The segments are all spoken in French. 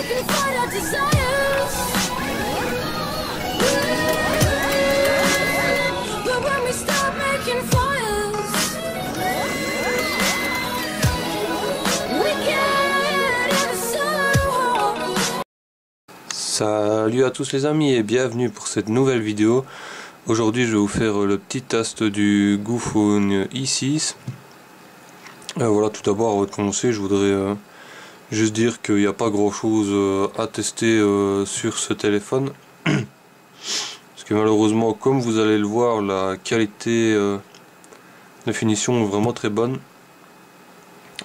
can fight our desires. But when we start making fires, we can't ever settle. Salut à tous les amis et bienvenue pour cette nouvelle vidéo. Aujourd'hui je vais vous faire le petit test du Goophone i6. Voilà, tout d'abord avant de commencer je voudrais juste dire qu'il n'y a pas grand chose à tester sur ce téléphone. Parce que malheureusement, comme vous allez le voir, la qualité de finition est vraiment très bonne.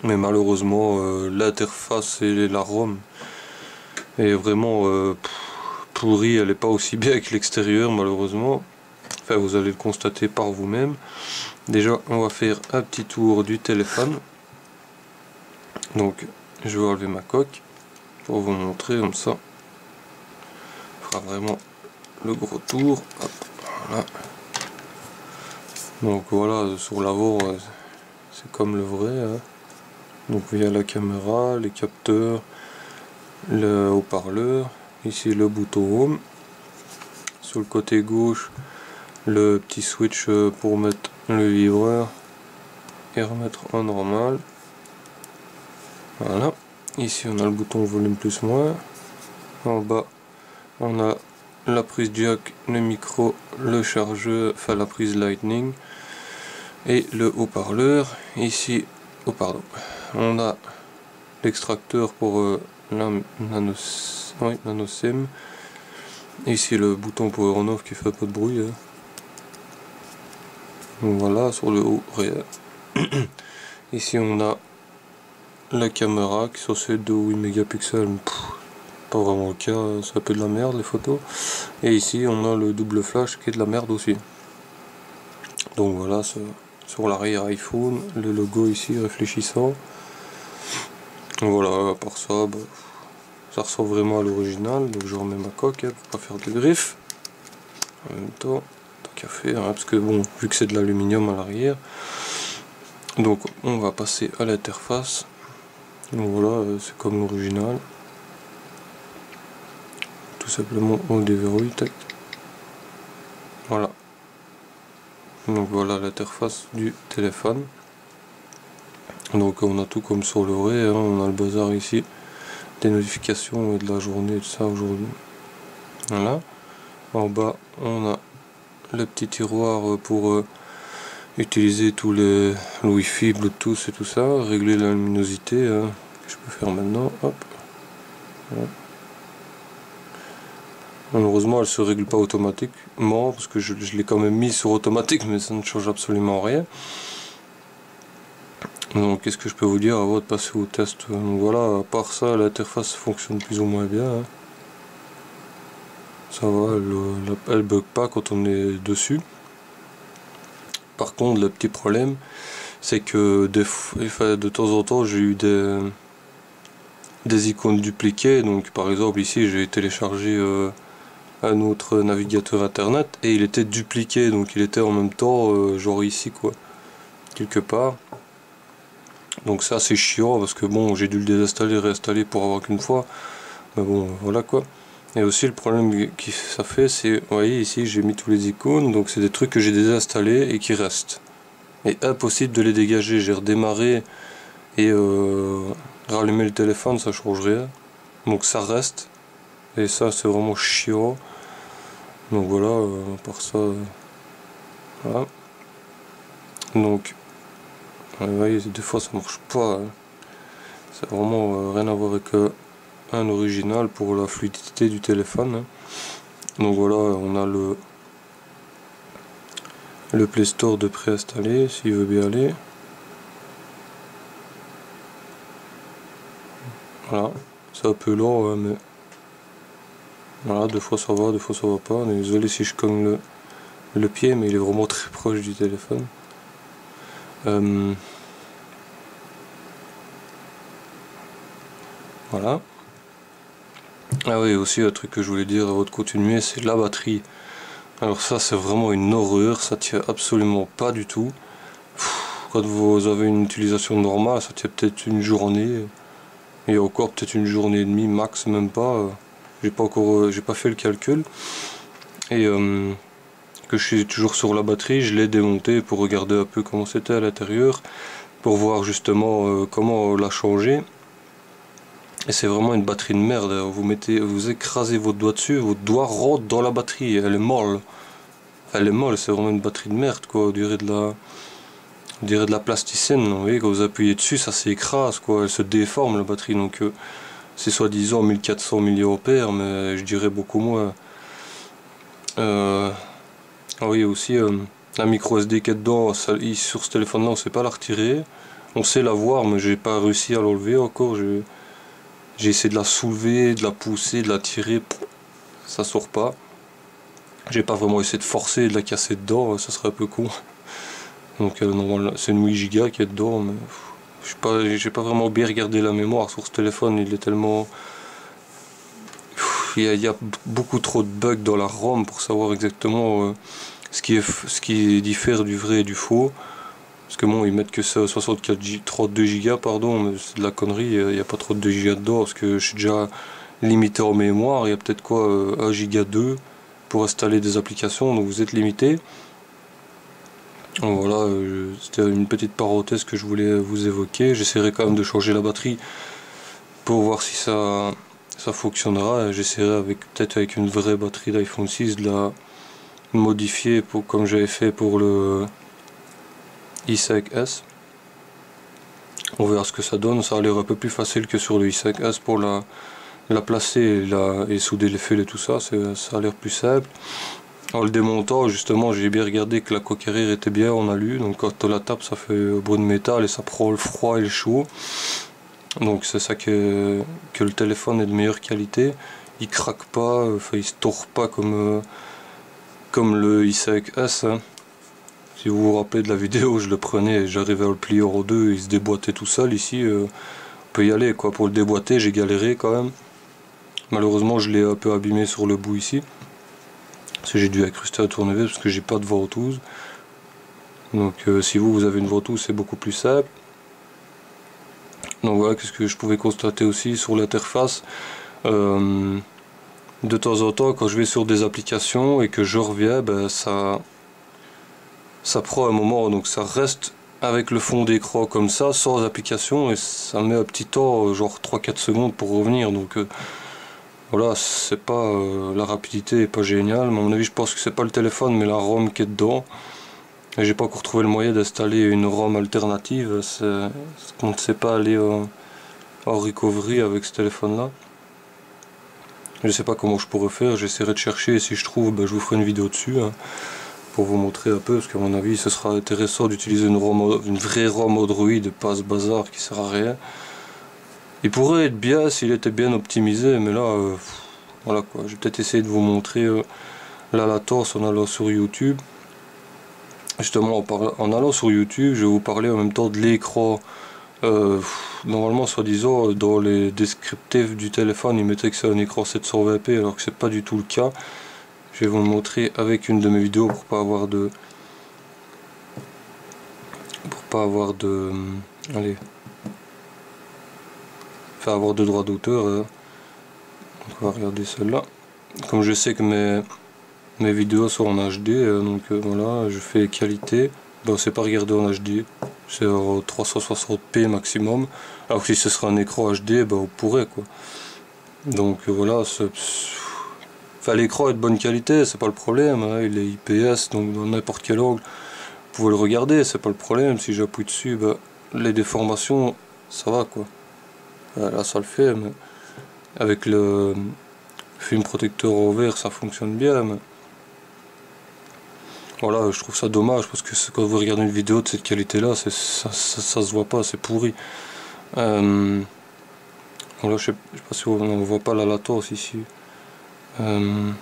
Mais malheureusement l'interface et la ROM est vraiment pourrie, elle n'est pas aussi bien que l'extérieur malheureusement. Enfin, vous allez le constater par vous-même. Déjà on va faire un petit tour du téléphone. Donc je vais enlever ma coque pour vous montrer comme ça. On fera vraiment le gros tour. Hop, voilà. Donc voilà, sur l'avant c'est comme le vrai hein. Donc via la caméra, les capteurs, le haut-parleur, ici le bouton home, sur le côté gauche le petit switch pour mettre le vibreur et remettre en normal. Voilà, ici on a le bouton volume plus moins, en bas on a la prise jack, le micro, le chargeur, enfin la prise lightning et le haut-parleur. Ici, oh pardon, on a l'extracteur pour la nano SIM. Ici le bouton power on off qui fait pas de bruit hein. Donc voilà, sur le haut rien. Ici on a la caméra qui est censée de 8 mégapixels. Pas vraiment le cas, c'est un peu de la merde les photos. Et ici on a le double flash qui est de la merde aussi. Donc voilà, sur l'arrière iPhone, le logo ici réfléchissant. Voilà, à part ça, bah, ça ressemble vraiment à l'original. Donc je remets ma coque hein, pour pas faire de griffes. En même temps, tant qu'à faire, hein, parce que bon, vu que c'est de l'aluminium à l'arrière. Donc on va passer à l'interface. Donc voilà, c'est comme l'original. Tout simplement on le déverrouille, tac. Voilà. Donc voilà l'interface du téléphone. Donc on a tout comme sur le vrai, hein. On a le bazar ici, des notifications et de la journée et tout ça aujourd'hui. Voilà. En bas on a le petit tiroir pour utiliser tous les Wi-Fi, Bluetooth et tout ça, régler la luminosité hein, que je peux faire maintenant. Hop. Voilà. Malheureusement elle se règle pas automatiquement parce que je l'ai quand même mis sur automatique, mais ça ne change absolument rien. Donc qu'est-ce que je peux vous dire avant de passer au test. Donc voilà, à part ça l'interface fonctionne plus ou moins bien hein. Ça va, elle bug pas quand on est dessus. Par contre le petit problème c'est que de temps en temps j'ai eu des icônes dupliquées. Donc par exemple ici j'ai téléchargé un autre navigateur internet et il était dupliqué, donc il était en même temps genre ici quoi, quelque part. Donc ça c'est chiant parce que bon, j'ai dû le désinstaller, réinstaller pour avoir qu'une fois, mais bon voilà quoi. Et aussi le problème que ça fait, c'est, vous voyez ici j'ai mis tous les icônes, donc c'est des trucs que j'ai désinstallés et qui restent, et impossible de les dégager. J'ai redémarré et rallumer le téléphone, ça change rien, donc ça reste, et ça c'est vraiment chiant. Donc voilà, à part ça, voilà. Donc vous voyez, des fois ça marche pas hein. C'est vraiment rien à voir avec un original pour la fluidité du téléphone hein. Donc voilà, on a le Play Store de préinstallé s'il veut bien aller. Voilà, c'est un peu lent mais voilà, des fois ça va, des fois ça va pas. Désolé si je cogne le pied, mais il est vraiment très proche du téléphone. Voilà. Ah oui, aussi un truc que je voulais dire avant de continuer, c'est la batterie. Alors ça c'est vraiment une horreur, ça tient absolument pas du tout. Quand vous avez une utilisation normale, ça tient peut-être une journée. Et encore peut-être une journée et demie max, même pas. J'ai pas fait le calcul. Et que je suis toujours sur la batterie, je l'ai démonté pour regarder un peu comment c'était à l'intérieur, pour voir justement comment la changer. Et c'est vraiment une batterie de merde. Vous écrasez votre doigt dessus, votre doigt rentre dans la batterie, elle est molle. Elle est molle, c'est vraiment une batterie de merde quoi, on dirait de la plasticine. Vous voyez, quand vous appuyez dessus, ça s'écrase quoi, elle se déforme la batterie. Donc c'est soi-disant 1400 mAh, mais je dirais beaucoup moins. Ah oui, aussi la micro SD qui est dedans, sur ce téléphone là on sait pas la retirer. On sait la voir, mais j'ai pas réussi à l'enlever encore. J'ai essayé de la soulever, de la pousser, de la tirer, ça sort pas. J'ai pas vraiment essayé de forcer et de la casser dedans, ça serait un peu con. Donc normalement c'est une 8 Go qui est dedans, mais j'ai pas vraiment bien regardé la mémoire sur ce téléphone, il est tellement... Il y a beaucoup trop de bugs dans la ROM pour savoir exactement ce qui diffère du vrai et du faux. Parce que bon, ils mettent que ça 32 Go, pardon, mais c'est de la connerie, il n'y a pas trop de 2 Go dedans, parce que je suis déjà limité en mémoire, il y a peut-être quoi, 1 Go 2 pour installer des applications, donc vous êtes limité. Donc voilà, c'était une petite parenthèse que je voulais vous évoquer. J'essaierai quand même de changer la batterie pour voir si ça fonctionnera. J'essaierai peut-être avec une vraie batterie d'iPhone 6 de la modifier comme j'avais fait pour le i5S. On verra ce que ça donne. Ça a l'air un peu plus facile que sur le i5S pour la placer et souder les fils et tout ça. Ça a l'air plus simple. En le démontant, justement, j'ai bien regardé que la coque arrière était bien en alu. Donc quand on la tape, ça fait un bruit de métal et ça prend le froid et le chaud. Donc c'est ça que le téléphone est de meilleure qualité. Il craque pas, il se tord pas comme le i5S. Hein. Si vous vous rappelez de la vidéo, je le prenais, j'arrivais à le plier en deux, il se déboîtait tout seul. Ici, on peut y aller quoi. Pour le déboîter, j'ai galéré quand même. Malheureusement, je l'ai un peu abîmé sur le bout ici. J'ai dû incruster un tournevis parce que j'ai pas de ventouse. Donc si vous avez une ventouse, c'est beaucoup plus simple. Donc voilà, qu'est-ce que je pouvais constater aussi sur l'interface. De temps en temps, quand je vais sur des applications et que je reviens, ben, ça prend un moment, donc ça reste avec le fond d'écran comme ça, sans application, et ça met un petit temps, genre 3-4 secondes pour revenir. Donc voilà, c'est pas la rapidité est pas géniale, mais à mon avis je pense que c'est pas le téléphone mais la ROM qui est dedans. Et j'ai pas encore trouvé le moyen d'installer une ROM alternative, on ne sait pas aller en recovery avec ce téléphone là. Je sais pas comment je pourrais faire, j'essaierai de chercher et si je trouve, ben, je vous ferai une vidéo dessus hein, pour vous montrer un peu, parce qu'à mon avis ce sera intéressant d'utiliser une vraie ROM Android, pas ce bazar qui sert à rien. Il pourrait être bien s'il était bien optimisé, mais là, voilà quoi. Je vais peut-être essayer de vous montrer la latence en allant sur YouTube. Justement, en allant sur YouTube, je vais vous parler en même temps de l'écran. Normalement, soi-disant, dans les descriptifs du téléphone, ils mettaient que c'est un écran 720p, alors que c'est pas du tout le cas. Je vais vous le montrer avec une de mes vidéos pour pas avoir de... allez... avoir de droits d'auteur. On va regarder celle-là. Comme je sais que mes vidéos sont en HD, donc voilà, je fais qualité. Bon, c'est pas regarder en HD, c'est en 360p maximum. Alors que si ce sera un écran HD, bah, on pourrait quoi. Donc voilà, l'écran est de bonne qualité, c'est pas le problème. Hein, il est IPS, donc dans n'importe quel angle, vous pouvez le regarder, c'est pas le problème. Si j'appuie dessus, bah, les déformations, ça va quoi. Là ça le fait, mais avec le film protecteur en verre ça fonctionne bien, mais voilà, je trouve ça dommage parce que quand vous regardez une vidéo de cette qualité là, ça se voit pas, c'est pourri. Bon, là, je sais pas si on voit pas la latence ici. Je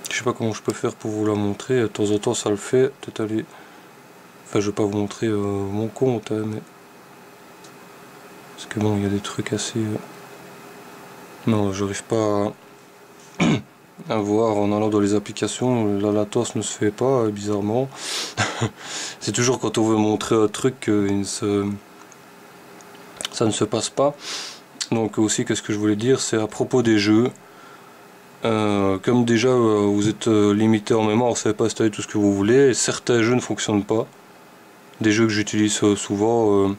sais pas comment je peux faire pour vous la montrer, de temps en temps ça le fait, peut-être aller... Enfin je vais pas vous montrer mon compte, hein, mais... Parce que bon, il y a des trucs assez... Non, j'arrive pas à voir en allant dans les applications, la latence ne se fait pas, bizarrement. C'est toujours quand on veut montrer un truc que ça ne se passe pas. Donc aussi, qu'est-ce que je voulais dire, c'est à propos des jeux. Comme déjà vous êtes limité en mémoire, vous savez pas installer tout ce que vous voulez, certains jeux ne fonctionnent pas. Des jeux que j'utilise souvent,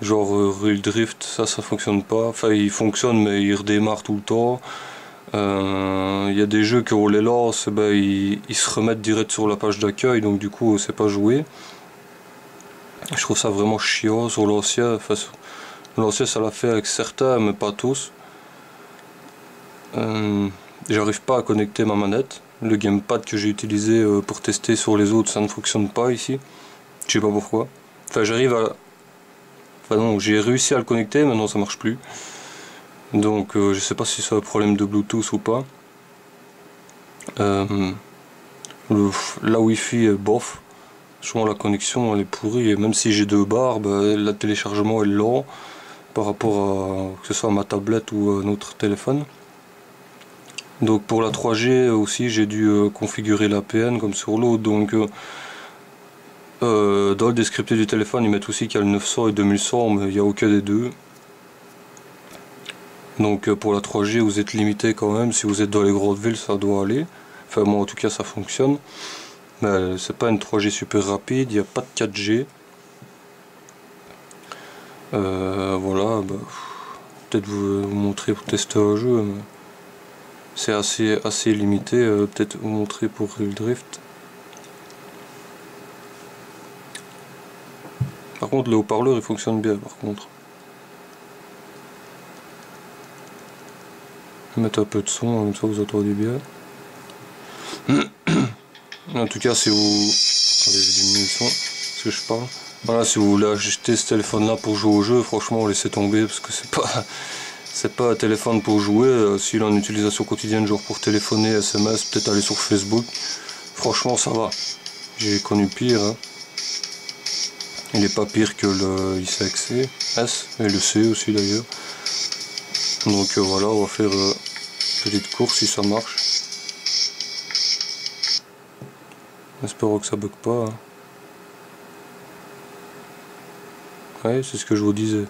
genre Real Drift, ça fonctionne pas. Enfin, il fonctionne, mais il redémarre tout le temps. Il y a des jeux que on les lance, ben, ils se remettent direct sur la page d'accueil, donc du coup c'est pas joué. Je trouve ça vraiment chiant sur l'ancien. Enfin, l'ancien ça l'a fait avec certains, mais pas tous. J'arrive pas à connecter ma manette. Le gamepad que j'ai utilisé pour tester sur les autres, ça ne fonctionne pas ici. Je sais pas pourquoi. Enfin, j'arrive à... Enfin non, j'ai réussi à le connecter, maintenant ça marche plus. Donc je sais pas si c'est un problème de Bluetooth ou pas. La Wi-Fi est bof. Souvent la connexion elle est pourrie et même si j'ai 2 barres, le téléchargement est lent par rapport à que ce soit à ma tablette ou à un autre téléphone. Donc pour la 3G aussi j'ai dû configurer l'APN comme sur l'autre. Donc dans le descriptif du téléphone ils mettent aussi qu'il y a le 900 et 2100, mais il n'y a aucun des deux. Donc pour la 3G vous êtes limité quand même, si vous êtes dans les grandes villes ça doit aller. Enfin moi en tout cas ça fonctionne. Mais c'est pas une 3G super rapide, il n'y a pas de 4G. Voilà, peut-être vous montrer pour tester un jeu, mais c'est assez limité. Peut-être vous montrer pour Real Drift. Par contre le haut-parleur il fonctionne bien par contre. Je vais mettre un peu de son, comme ça vous entendez bien. En tout cas si vous... Attendez, je diminue le son parce que je parle. Voilà, si vous voulez acheter ce téléphone là pour jouer au jeu, franchement laissez tomber parce que c'est pas un téléphone pour jouer. S'il a une utilisation quotidienne genre pour téléphoner, SMS, peut-être aller sur Facebook, franchement ça va. J'ai connu pire, hein. Il est pas pire que le i5C S et le C aussi d'ailleurs. Donc voilà, on va faire une petite course si ça marche. Espérons que ça bug pas, hein. Ouais, c'est ce que je vous disais.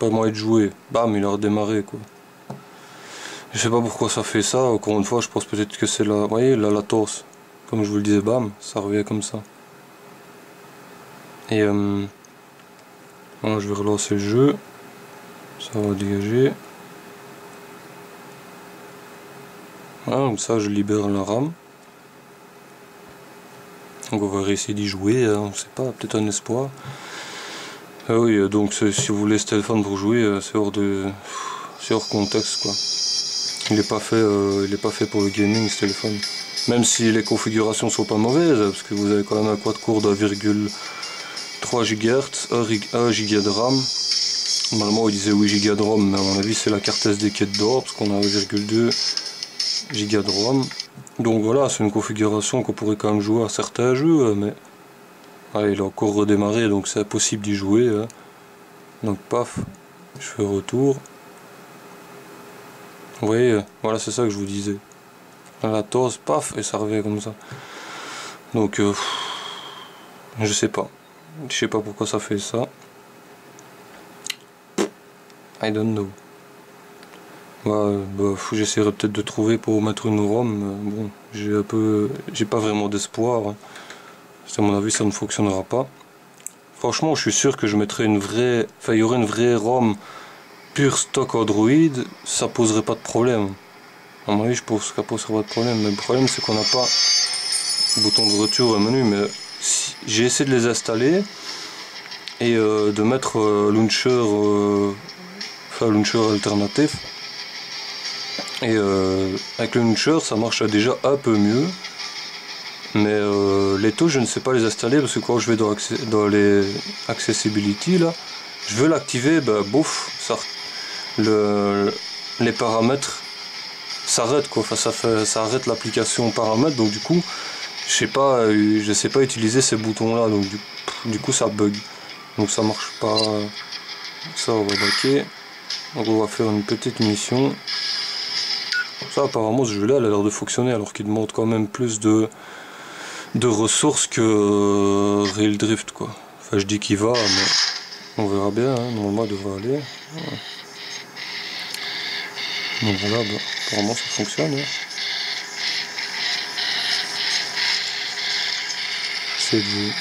Pas moyen de jouer. Bam, il a redémarré quoi. Je sais pas pourquoi ça fait ça. Encore une fois, je pense peut-être que c'est la, vous voyez, la latence. Comme je vous le disais, bam, ça revient comme ça. Et bon, je vais relancer le jeu. Ça va dégager. Voilà, comme ça, je libère la RAM. Donc on va réessayer d'y jouer. Hein, on sait pas, peut-être un espoir. Ah oui, donc si vous voulez ce téléphone pour jouer, c'est hors contexte quoi. Il n'est pas fait pour le gaming ce téléphone. Même si les configurations sont pas mauvaises, parce que vous avez quand même un quad-core d'1,3 GHz, 1 Go de RAM. Normalement il disait 8 Go de RAM, mais à mon avis c'est la carte SD qui est dedans, parce qu'on a 1,2 Go de RAM. Donc voilà, c'est une configuration qu'on pourrait quand même jouer à certains jeux, mais ah, il a encore redémarré, donc c'est impossible d'y jouer. Hein. Donc paf, je fais retour. Vous voyez, voilà, c'est ça que je vous disais. La latence, paf, et ça revient comme ça. Donc, je sais pas. Je sais pas pourquoi ça fait ça. I don't know. J'essaierai peut-être de trouver pour mettre une ROM. Bon, j'ai pas vraiment d'espoir. Hein. À mon avis, ça ne fonctionnera pas. Franchement, je suis sûr que je mettrais une vraie... Enfin, il y aurait une vraie ROM pure stock Android, ça poserait pas de problème. À mon avis, je pense que ça poserait pas de problème. Mais le problème, c'est qu'on n'a pas le bouton de retour et menu. Mais j'ai essayé de les installer et de mettre launcher, launcher alternatif. Et avec le launcher, ça marche déjà un peu mieux. Mais les touches, je ne sais pas les installer parce que quand je vais dans les accessibility là, je veux l'activer, bouf, les paramètres s'arrêtent quoi. Enfin, ça arrête l'application paramètres, donc du coup, je sais pas utiliser ces boutons là, donc du coup ça bug, donc ça marche pas. Ça on va baquer, donc on va faire une petite mission. Ça apparemment ce jeu là a l'air de fonctionner alors qu'il demande quand même plus de ressources que Real Drift quoi. Enfin je dis qu'il va, mais on verra bien, hein. Normalement il devrait aller. Donc voilà, bah, apparemment ça fonctionne. Hein. C'est du...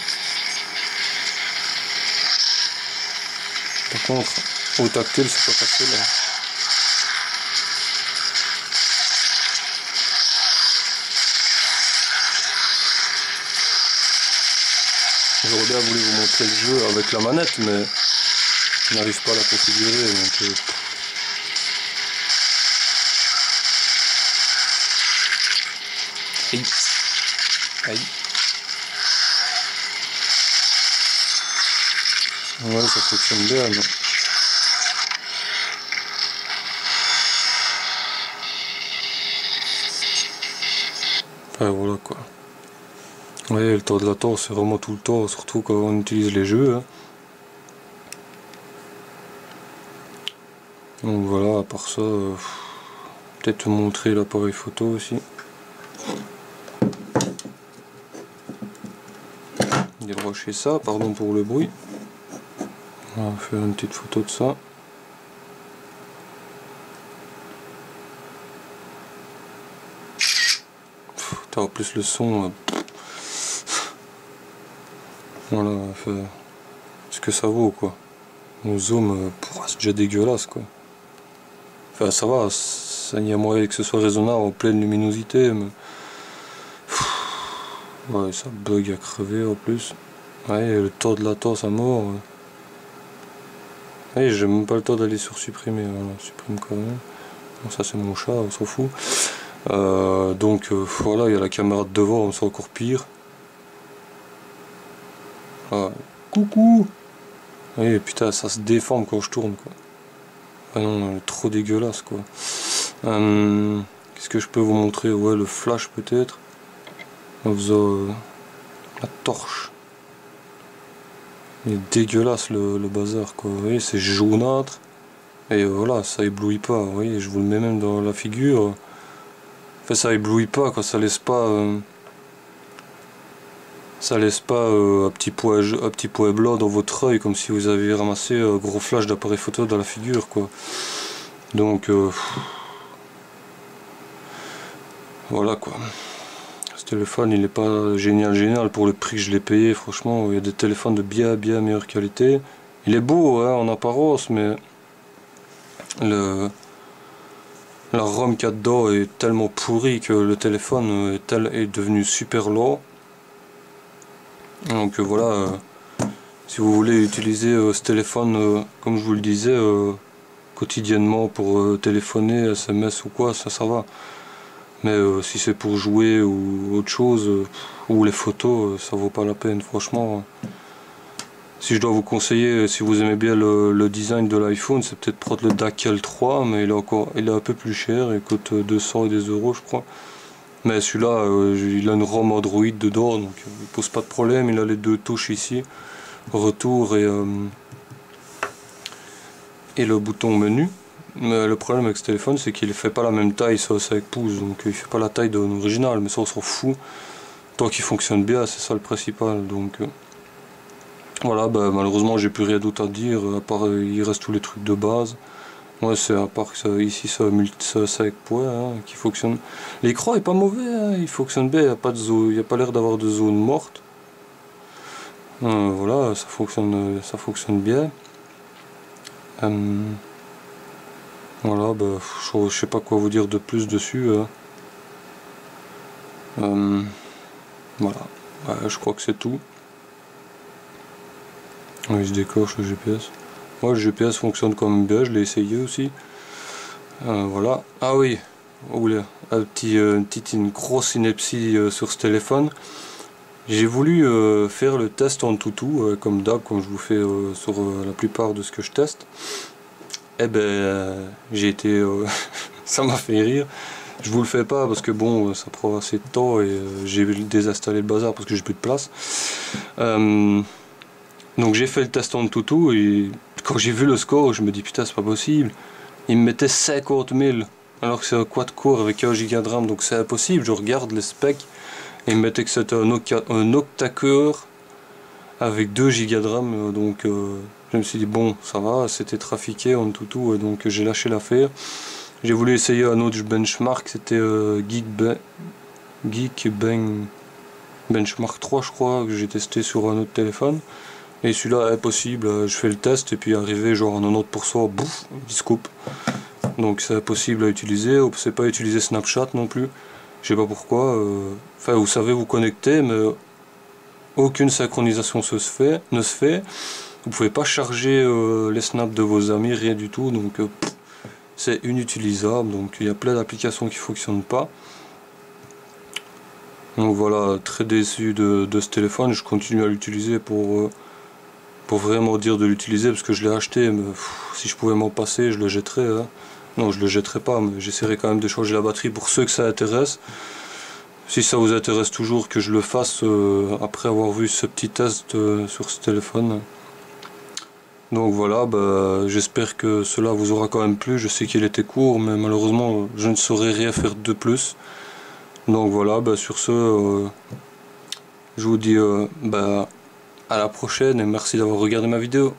Par contre, au tactile, c'est pas facile. Hein. J'aurais bien voulu vous montrer le jeu avec la manette, mais je n'arrive pas à la configurer. Donc, Aïe. Aïe. Ouais, ça fonctionne bien. Mais... Enfin, voilà quoi. Ouais, le temps de latence, c'est vraiment tout le temps, surtout quand on utilise les jeux. Hein. Donc voilà, à part ça, peut-être te montrer l'appareil photo aussi. Dérocher ça, pardon pour le bruit. On va faire une petite photo de ça. T'as en plus le son. Voilà, ce que ça vaut quoi. Mon zoom, c'est déjà dégueulasse quoi. Enfin ça va, il y a moyen que ce soit raisonnable en pleine luminosité, mais... Ouais, ça bug à crever en plus. Ouais, le temps de latence à mort. Ouais, j'ai même pas le temps d'aller sur supprimer, voilà, supprime quand même. Bon, ça c'est mon chat, on s'en fout. Donc voilà, il y a la caméra de devant, c'est encore pire. Ah, coucou. Et putain, ça se déforme quand je tourne quoi. Ah non, trop dégueulasse quoi. Qu'est-ce que je peux vous montrer? Ouais, le flash peut-être. En faisant la torche. Il est dégueulasse le bazar quoi. Vous voyez, c'est jaunâtre. Et voilà, ça éblouit pas. Vous voyez, je vous le mets même dans la figure. Enfin, ça éblouit pas quoi, ça laisse pas. Un petit point blanc dans votre œil comme si vous aviez ramassé un gros flash d'appareil photo dans la figure quoi. Donc voilà quoi. Ce téléphone il est pas génial pour le prix que je l'ai payé, franchement il y a des téléphones de bien meilleure qualité. Il est beau hein, en apparence, mais la ROM qu'il y a dedans est tellement pourrie que le téléphone est devenu super lent. Donc voilà, si vous voulez utiliser ce téléphone comme je vous le disais quotidiennement pour téléphoner, SMS ou quoi, ça va. Mais si c'est pour jouer ou autre chose, ou les photos, ça vaut pas la peine franchement. Si je dois vous conseiller, si vous aimez bien le design de l'iPhone, c'est peut-être prendre le DAC 3, mais il est un peu plus cher, il coûte 200 et des euros je crois. Mais celui-là, il a une ROM Android dedans, donc il pose pas de problème. Il a les deux touches ici, retour et le bouton menu. Mais le problème avec ce téléphone, c'est qu'il fait pas la même taille, ça c'est avec pouce, donc il fait pas la taille de l'original. Mais ça on s'en fout, tant qu'il fonctionne bien, c'est ça le principal. Donc voilà, bah, malheureusement j'ai plus rien d'autre à dire, à part il reste tous les trucs de base. Ouais, c'est à part que ça, ici ça avec poids hein, qui fonctionne. L'écran est pas mauvais, hein, il fonctionne bien, il n'y a pas de zone, il y a pas l'air d'avoir de zone morte. Voilà, ça fonctionne bien. Voilà, bah, je sais pas quoi vous dire de plus dessus. Voilà, bah, je crois que c'est tout. Oui, je décoche le GPS. Moi, le GPS fonctionne quand même bien, je l'ai essayé aussi. Voilà. Ah oui, oula, une grosse synepsie sur ce téléphone. J'ai voulu faire le test en toutou, comme d'hab, comme je vous fais sur la plupart de ce que je teste. Eh ben, j'ai été... ça m'a fait rire. Je vous le fais pas parce que bon, ça prend assez de temps et j'ai désinstallé le bazar parce que j'ai plus de place. Donc j'ai fait le test en toutou et quand j'ai vu le score, je me dis putain c'est pas possible. Il me mettait 50 000 alors que c'est un quad-core avec 1 Go de RAM, donc c'est impossible. Je regarde les specs et il me mettait que c'était un octa-core avec 2 Go de RAM, donc je me suis dit bon ça va, c'était trafiqué en toutou, donc j'ai lâché l'affaire. J'ai voulu essayer un autre benchmark, c'était Benchmark 3 je crois, que j'ai testé sur un autre téléphone. Et celui-là, impossible, je fais le test et puis arrivé genre à 90%, bouf, il se coupe. Donc c'est impossible à utiliser, c'est pas utiliser Snapchat non plus. Je sais pas pourquoi, enfin vous savez vous connecter mais aucune synchronisation ne se fait. Vous pouvez pas charger les snaps de vos amis, rien du tout, donc c'est inutilisable. Donc il y a plein d'applications qui fonctionnent pas. Donc voilà, très déçu de ce téléphone. Je continue à l'utiliser pour vraiment dire de l'utiliser parce que je l'ai acheté, mais si je pouvais m'en passer, je le jetterais. Hein. Non, je le jetterai pas, mais j'essaierai quand même de changer la batterie pour ceux que ça intéresse. Si ça vous intéresse toujours que je le fasse après avoir vu ce petit test sur ce téléphone. Donc voilà, j'espère que cela vous aura quand même plu. Je sais qu'il était court, mais malheureusement je ne saurais rien faire de plus. Donc voilà, sur ce, je vous dis à la prochaine et merci d'avoir regardé ma vidéo.